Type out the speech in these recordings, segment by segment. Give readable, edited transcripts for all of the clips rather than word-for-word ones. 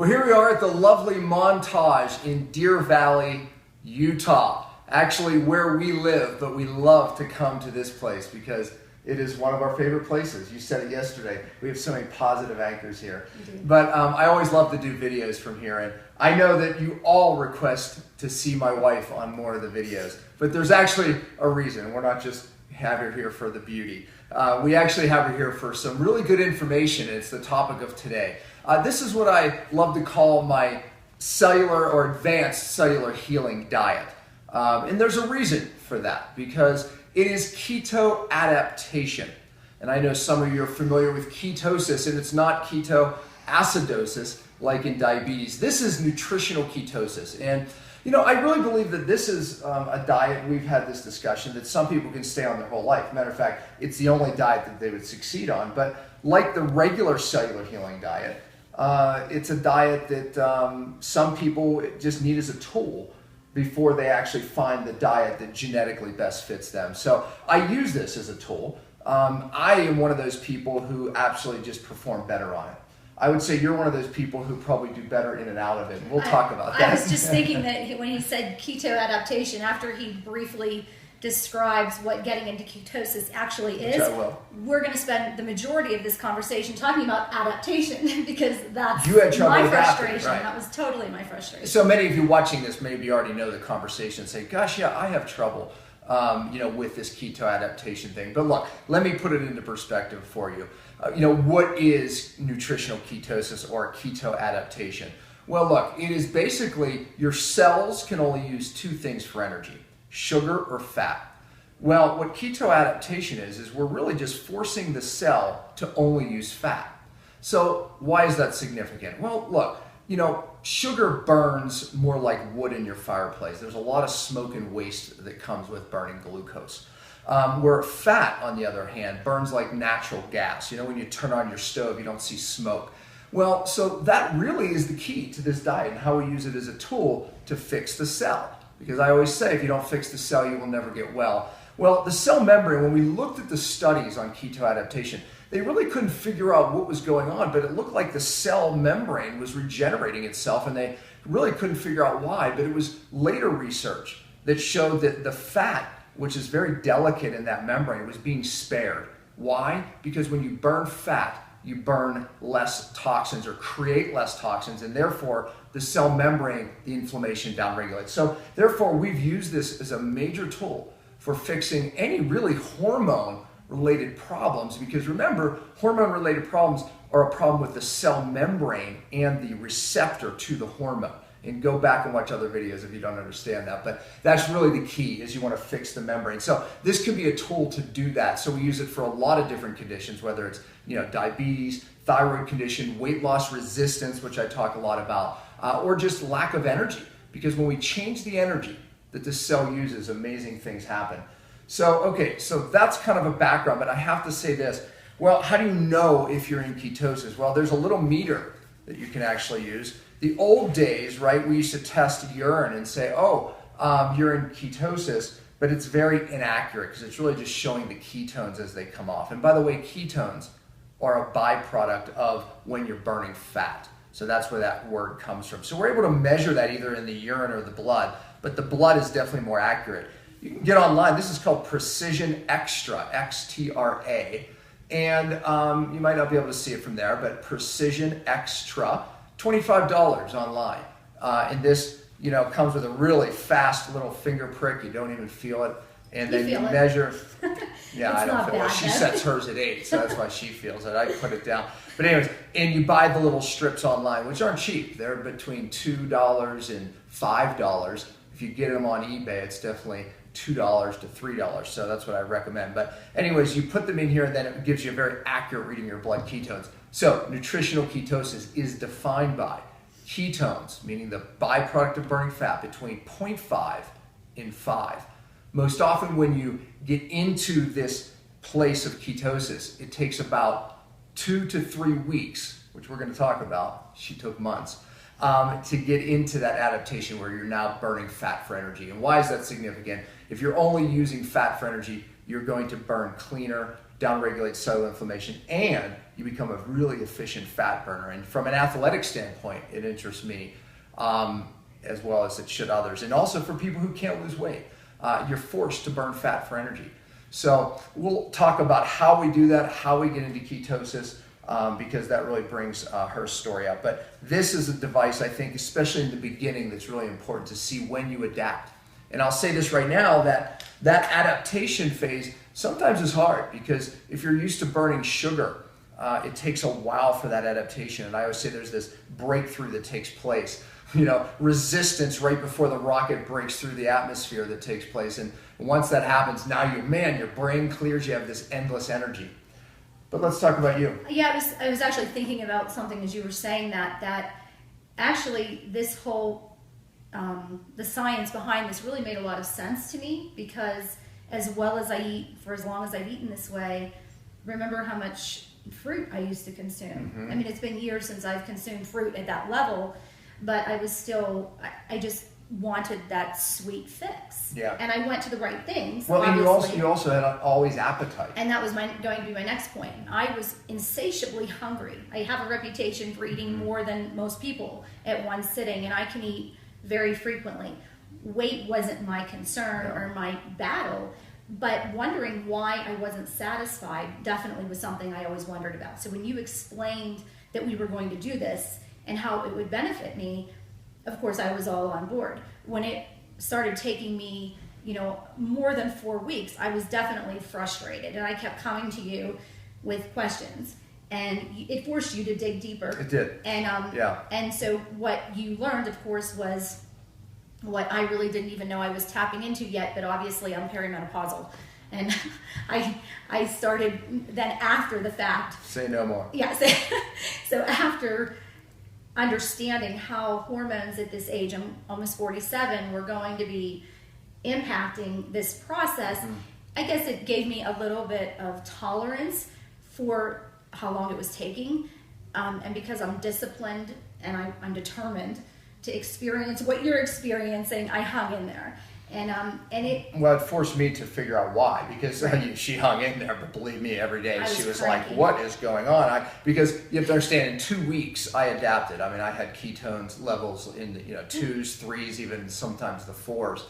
Well, here we are at the lovely Montage in Deer Valley, Utah. Actually where we live, but we love to come to this place because it is one of our favorite places. You said it yesterday. We have so many positive anchors here. But I always love to do videos from here. And I know that you all request to see my wife on more of the videos. But there's actually a reason. We're not just have her here for the beauty. We actually have her here for some really good information. And it's the topic of today. This is what I love to call my cellular or advanced cellular healing diet. And there's a reason for that because it is keto adaptation. And I know some of you are familiar with ketosis, and it's not ketoacidosis like in diabetes. This is nutritional ketosis. And you know, I really believe that this is a diet, we've had this discussion, that some people can stay on their whole life. Matter of fact, it's the only diet that they would succeed on. But like the regular cellular healing diet, it's a diet that some people just need as a tool before they actually find the diet that genetically best fits them. So I use this as a tool. I am one of those people who absolutely just perform better on it. I would say you're one of those people who probably do better in and out of it. We'll talk about that. I was just thinking that when he said keto adaptation, after he briefly describes what getting into ketosis actually is, we're going to spend the majority of this conversation talking about adaptation because that's my frustration. Right. That was totally my frustration. So many of you watching this maybe already know the conversation and say, gosh, yeah, I have trouble with this keto adaptation thing. But look, let me put it into perspective for you. What is nutritional ketosis or keto adaptation? Well, look, it is basically your cells can only use two things for energy: sugar or fat. Well, what keto adaptation is we're really just forcing the cell to only use fat. So why is that significant? Well, look, sugar burns more like wood in your fireplace. There's a lot of smoke and waste that comes with burning glucose. Where fat, on the other hand, burns like natural gas. When you turn on your stove, you don't see smoke. Well, so that really is the key to this diet and how we use it as a tool to fix the cell. Because I always say, if you don't fix the cell, you will never get well. Well, the cell membrane, when we looked at the studies on keto adaptation, they really couldn't figure out what was going on, but it looked like the cell membrane was regenerating itself, and they really couldn't figure out why. But it was later research that showed that the fat, which is very delicate in that membrane, was being spared. Why? Because when you burn fat, you burn less toxins or create less toxins, and therefore the cell membrane, the inflammation downregulates. So therefore we've used this as a major tool for fixing any really hormone-related problems, because remember, hormone-related problems are a problem with the cell membrane and the receptor to the hormone. And go back and watch other videos if you don't understand that. But that's really the key, is you want to fix the membrane. So this can be a tool to do that. So we use it for a lot of different conditions, whether it's diabetes, thyroid condition, weight loss resistance, which I talk a lot about, or just lack of energy. Because when we change the energy that the cell uses, amazing things happen. So that's kind of a background, but I have to say this. Well, how do you know if you're in ketosis? Well, there's a little meter that you can actually use. The old days, right, we used to test urine and say, you're in ketosis, but it's very inaccurate because it's really just showing the ketones as they come off. And by the way, ketones are a byproduct of when you're burning fat. So that's where that word comes from. So we're able to measure that either in the urine or the blood, but the blood is definitely more accurate. You can get online. This is called Precision Extra, XTRA. And you might not be able to see it from there, but Precision Extra, $25 online. And this, comes with a really fast little finger prick. You don't even feel it. And then you measure. Yeah, I don't feel it. Well, she sets hers at 8, so that's why she feels it. I put it down. But anyways, and you buy the little strips online, which aren't cheap. They're between $2 and $5. If you get them on eBay, it's definitely $2 to $3. So that's what I recommend. But anyways, you put them in here and then it gives you a very accurate reading of your blood ketones. So nutritional ketosis is defined by ketones, meaning the byproduct of burning fat, between 0.5 and 5. Most often when you get into this place of ketosis, it takes about 2 to 3 weeks, which we're going to talk about. She took months. To get into that adaptation where you're now burning fat for energy. And why is that significant? If you're only using fat for energy, you're going to burn cleaner downregulates cellular inflammation, and you become a really efficient fat burner. And from an athletic standpoint, it interests me as well as it should others. And also for people who can't lose weight, you're forced to burn fat for energy. So we'll talk about how we do that, how we get into ketosis, because that really brings her story up. But this is a device, I think, especially in the beginning, that's really important to see when you adapt. And I'll say this right now, that adaptation phase sometimes is hard, because if you're used to burning sugar, it takes a while for that adaptation. And I always say there's this breakthrough that takes place. Resistance right before the rocket breaks through the atmosphere that takes place. And once that happens, now your brain clears, you have this endless energy. But let's talk about you. Yeah, I was actually thinking about something as you were saying that actually this whole, the science behind this really made a lot of sense to me, because as well as I eat, for as long as I've eaten this way, remember how much fruit I used to consume. Mm-hmm. I mean, it's been years since I've consumed fruit at that level, but I was still, I just wanted that sweet fix. Yeah. And I went to the right things. Well, and you also had always appetite. And that was going to be my next point. I was insatiably hungry. I have a reputation for eating more than most people at one sitting, and I can eat very frequently. Weight wasn't my concern or my battle, but wondering why I wasn't satisfied definitely was something I always wondered about. So when you explained that we were going to do this and how it would benefit me, of course I was all on board. When it started taking me, more than 4 weeks, I was definitely frustrated, and I kept coming to you with questions, and it forced you to dig deeper. It did. And so what you learned, of course, was what I really didn't even know I was tapping into yet, but obviously I'm perimenopausal. And I started then after the fact. Say no more. Yeah. So after understanding how hormones at this age, I'm almost 47, were going to be impacting this process, I guess it gave me a little bit of tolerance for how long it was taking. And because I'm disciplined and I'm determined to experience what you're experiencing, I hung in there. And it forced me to figure out why, because she hung in there, but believe me, every day she was cranky. like, what is going on? Because you have to understand, in 2 weeks I adapted. I mean, I had ketones levels in the 2s, 3s, even sometimes the 4s,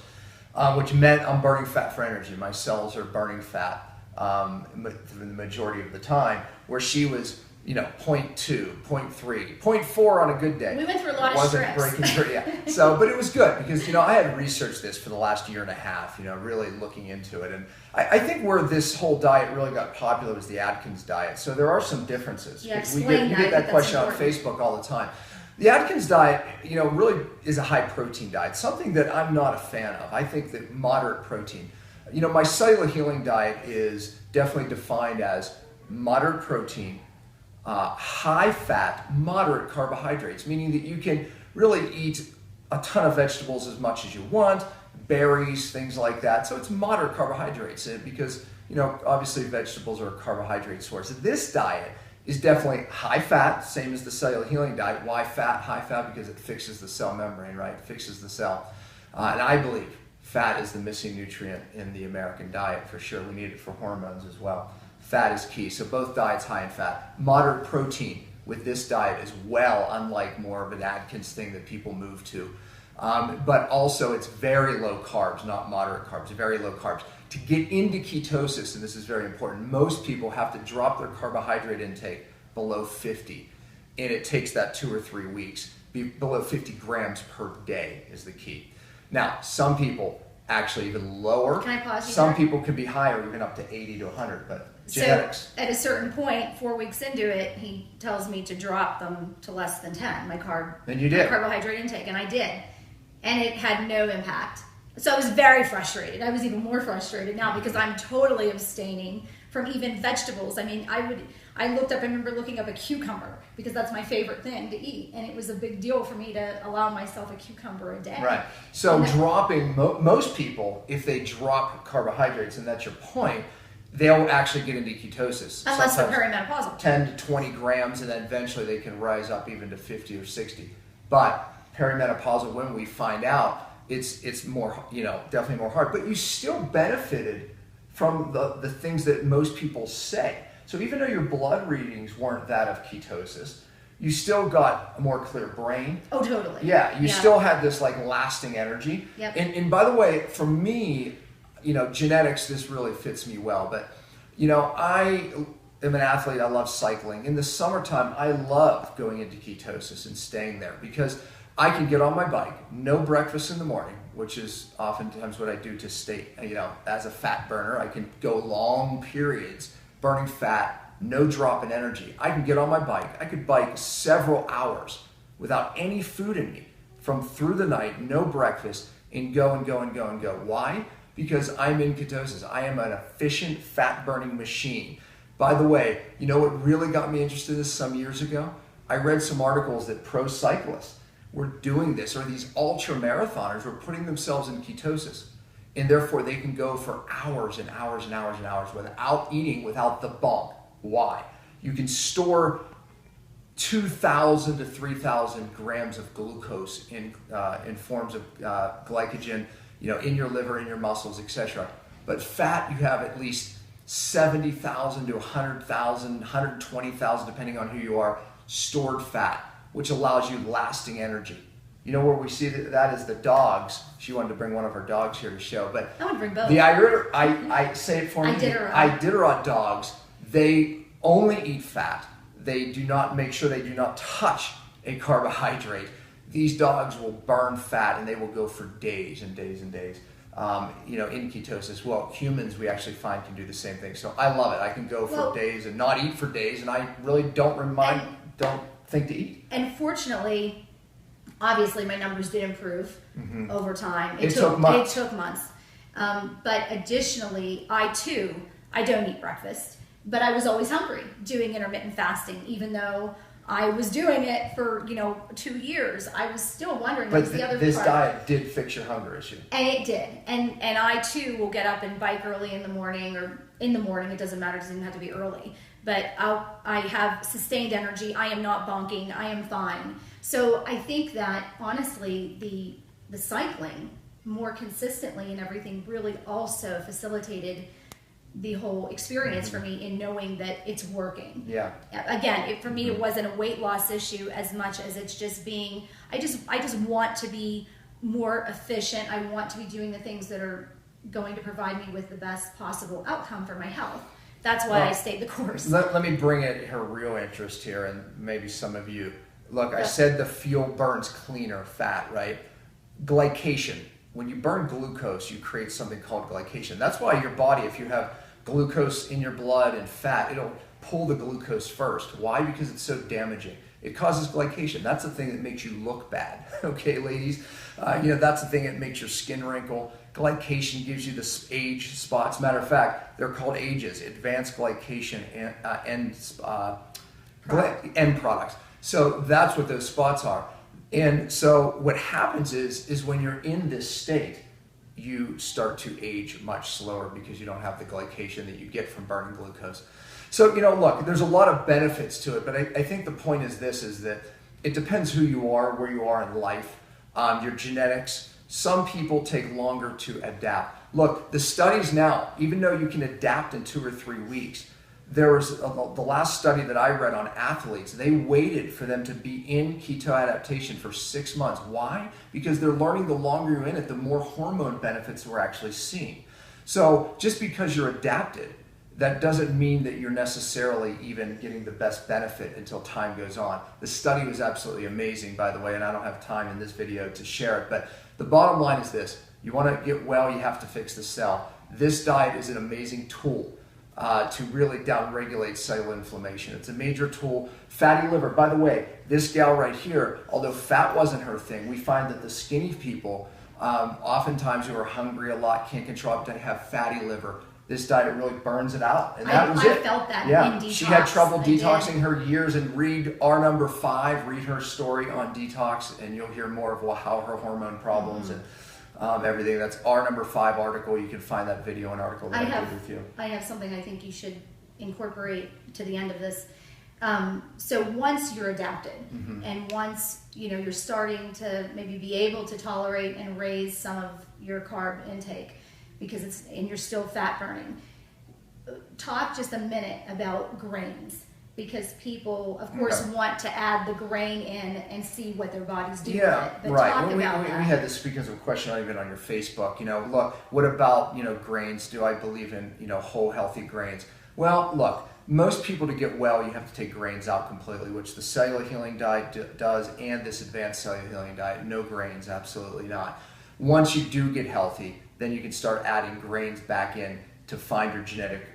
which meant I'm burning fat for energy. My cells are burning fat the majority of the time, where she was 0.2, 0.3, 0.4 on a good day. We went through a lot of stress. Breaking through, yeah. So, but it was good, because I had researched this for the last year and a half, really looking into it. And I think where this whole diet really got popular was the Atkins diet. So there are some differences. Yeah, we get that question on Facebook all the time. The Atkins diet, really is a high protein diet, something that I'm not a fan of. I think that moderate protein. My cellular healing diet is definitely defined as moderate protein, high fat, moderate carbohydrates, meaning that you can really eat a ton of vegetables as much as you want, berries, things like that. So it's moderate carbohydrates, because obviously vegetables are a carbohydrate source. This diet is definitely high fat, same as the cellular healing diet. Why fat? High fat because it fixes the cell membrane, right? It fixes the cell. And I believe fat is the missing nutrient in the American diet for sure. We need it for hormones as well. Fat is key. So both diets high in fat. Moderate protein with this diet as well, unlike more of an Atkins thing that people move to. But also it's very low carbs, not moderate carbs, very low carbs. To get into ketosis, and this is very important, most people have to drop their carbohydrate intake below 50. And it takes that 2 or 3 weeks. Below 50 grams per day is the key. Now, some people actually even lower. Can I pause you Some there? people can be higher, even up to 80 to 100, but genetics. So at a certain point, 4 weeks into it, he tells me to drop them to less than 10, my And you did. carbohydrate intake, and I did. And it had no impact. So I was very frustrated. I was even more frustrated now because I'm totally abstaining from even vegetables. I mean, I remember looking up a cucumber because that's my favorite thing to eat. And it was a big deal for me to allow myself a cucumber a day. Right. So dropping, most people, if they drop carbohydrates, and that's your point, they'll actually get into ketosis. Unless they're perimenopausal. 10 to 20 grams, and then eventually they can rise up even to 50 or 60. But perimenopausal women, we find out, it's more, definitely more hard. But you still benefited from the things that most people say. So even though your blood readings weren't that of ketosis, you still got a more clear brain. Oh, totally. Yeah, you still had this like lasting energy. Yep. And by the way, for me, genetics, this really fits me well. But, I am an athlete. I love cycling. In the summertime, I love going into ketosis and staying there because I can get on my bike, no breakfast in the morning, which is oftentimes what I do to stay, as a fat burner. I can go long periods burning fat, no drop in energy. I can get on my bike. I could bike several hours without any food in me from through the night, no breakfast, and go and go and go and go. Why? Because I'm in ketosis. I am an efficient fat burning machine. By the way, what really got me interested in this some years ago? I read some articles that pro cyclists were doing this, or these ultra marathoners were putting themselves in ketosis. And therefore they can go for hours and hours and hours and hours without eating, without the bump. Why? You can store 2,000 to 3,000 grams of glucose in forms of glycogen, in your liver, in your muscles, etc. But fat, you have at least 70,000 to 100,000, 120,000, depending on who you are, stored fat, which allows you lasting energy. Where we see that is the dogs. She wanted to bring one of her dogs here to show, but I want to bring both. The I say it for me. Iditarod dogs, they only eat fat. They do not make sure they do not touch a carbohydrate. These dogs will burn fat and they will go for days and days and days. In ketosis. Well, humans we actually find can do the same thing. So I love it. I can go for days and not eat for days, and I really don't think to eat. And fortunately, obviously, my numbers did improve over time. It took months. It took months. But additionally, I don't eat breakfast, but I was always hungry doing intermittent fasting, even though I was doing it for 2 years. I was still wondering. But this diet did fix your hunger issue, and it did. And I too will get up and bike early in the morning, or in the morning. It doesn't matter. It doesn't have to be early. But I have sustained energy. I am not bonking. I am fine. So I think that honestly, the cycling more consistently and everything really also facilitated the whole experience for me in knowing that it's working. Yeah. Again, for me, it wasn't a weight loss issue as much as it's just being. I just want to be more efficient. I want to be doing the things that are going to provide me with the best possible outcome for my health. That's why I stayed the course. Let me bring in her real interest here, and maybe some of you. Look, I said the fuel burns cleaner fat, right? Glycation. When you burn glucose, you create something called glycation. That's why your body, if you have glucose in your blood and fat, it'll pull the glucose first. Why? Because it's so damaging. It causes glycation. That's the thing that makes you look bad. Okay, ladies? That's the thing that makes your skin wrinkle. Glycation gives you the age spots. Matter of fact, they're called ages, advanced glycation end products. So that's what those spots are. And so what happens is when you're in this state, you start to age much slower because you don't have the glycation that you get from burning glucose. So, look, there's a lot of benefits to it, but I think the point is that it depends who you are, where you are in life, your genetics. Some people take longer to adapt. Look, the studies now, even though you can adapt in 2 or 3 weeks, there was the last study that I read on athletes. They waited for them to be in keto adaptation for 6 months. Why? Because they're learning the longer you're in it, the more hormone benefits we're actually seeing. So just because you're adapted, that doesn't mean that you're necessarily even getting the best benefit until time goes on. The study was absolutely amazing, by the way, and I don't have time in this video to share it, but the bottom line is this. You want to get well, you have to fix the cell. This diet is an amazing tool to really downregulate cellular inflammation. It's a major tool. Fatty liver, by the way, this gal right here, although fat wasn't her thing, we find that the skinny people, oftentimes who are hungry a lot, can't control it, have fatty liver. This diet really burns it out, and that was it. I felt that in detox. She had trouble detoxing her years, and read our number 5, read her story on detox, and you'll hear more of how her hormone problems and everything. That's our number 5 article. You can find that video and article that I did with you. I have something I think you should incorporate to the end of this. So once you're adapted, and once you're starting to maybe be able to tolerate and raise some of your carb intake, because and you're still fat burning. Talk just a minute about grains, because people, of course, want to add the grain in and see what their bodies do with it. But right. Talk Well, about we that. had this because of a question even on your Facebook. Look, what about grains? Do I believe in whole healthy grains? Well, look, most people, to get well, you have to take grains out completely, which the cellular healing diet does, and this advanced cellular healing diet. No grains, absolutely not. Once you do get healthy, then you can start adding grains back in to find your genetic,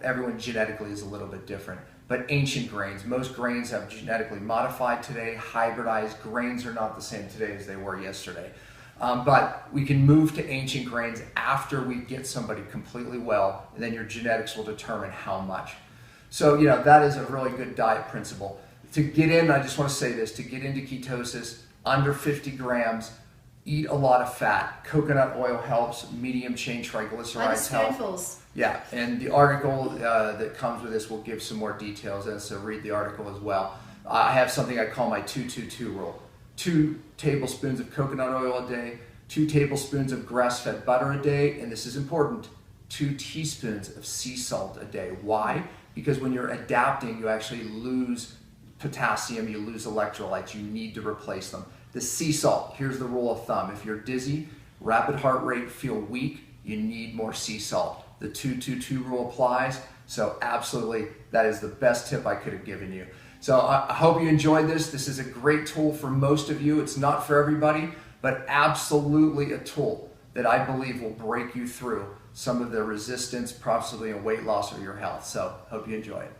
everyone genetically is a little bit different. But ancient grains, most grains have genetically modified today, hybridized. Grains are not the same today as they were yesterday. But we can move to ancient grains after we get somebody completely well, and then your genetics will determine how much. So, that is a really good diet principle. To get in, I just want to say this, to get into ketosis, under 50 grams, eat a lot of fat. Coconut oil helps, medium chain triglycerides help. Yeah, and the article that comes with this will give some more details, and so read the article as well. I have something I call my 2-2-2 rule. 2 tablespoons of coconut oil a day, 2 tablespoons of grass-fed butter a day, and this is important, 2 teaspoons of sea salt a day. Why? Because when you're adapting, you actually lose potassium, you lose electrolytes, you need to replace them. The sea salt, here's the rule of thumb. If you're dizzy, rapid heart rate, feel weak, you need more sea salt. The 2-2-2 rule applies, so absolutely, that is the best tip I could have given you. So I hope you enjoyed this. This is a great tool for most of you. It's not for everybody, but absolutely a tool that I believe will break you through some of the resistance, possibly in weight loss or your health. So hope you enjoy it.